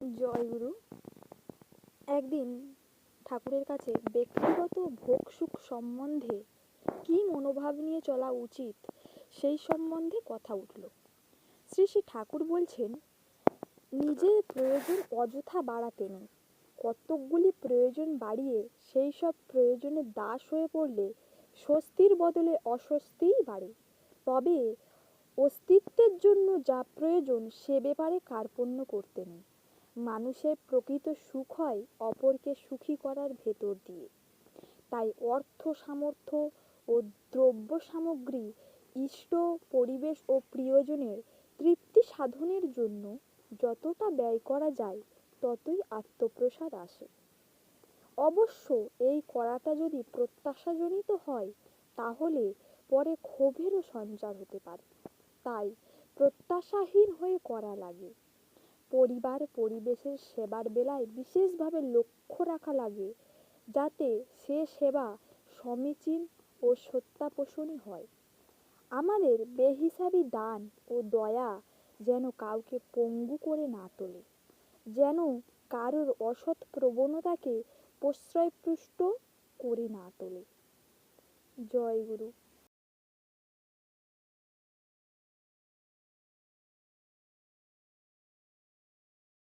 জয়গুরু। একদিন ঠাকুরের কাছে ব্যক্তিগত ভোগ সুখ সম্বন্ধে কি মনোভাব নিয়ে চলা উচিত সেই সম্বন্ধে কথা উঠল। শ্রী শ্রী ঠাকুর বলছেন, নিজের প্রয়োজন অযথা বাড়াতে নেই। কতকগুলি প্রয়োজন বাড়িয়ে সেই সব প্রয়োজনের দাস হয়ে পড়লে স্বস্তির বদলে অস্বস্তিই বাড়ে। তবে অস্তিত্বের জন্য যা প্রয়োজন সে ব্যাপারে কার্পণ্য করতে নেই। মানুষের প্রকৃত সুখ হয় অপরকে সুখী করার ভেতর দিয়ে। তাই অর্থ সামর্থ্য ও দ্রব্য সামগ্রী ইষ্ট পরিবেশ ও প্রিয়জনের তৃপ্তি সাধনের জন্য যতটা ব্যয় করা যায় ততই আত্মপ্রসাদ আসে। অবশ্য এই করাটা যদি প্রত্যাশাজনিত হয় তাহলে পরে ক্ষোভেরও সঞ্চার হতে পারে। তাই প্রত্যাশাহীন হয়ে করা লাগে। পরিবার পরিবেশের সেবার বেলায় বিশেষভাবে লক্ষ্য রাখা লাগে যাতে সে সেবা সমীচীন ও সত্যাপোষণী হয়। আমাদের বেহিসাবি দান ও দয়া যেন কাউকে পঙ্গু করে না তোলে, যেন কারোর অসৎ প্রবণতাকে প্রশ্রয়পুষ্ট করে না তোলে। জয় গুরু।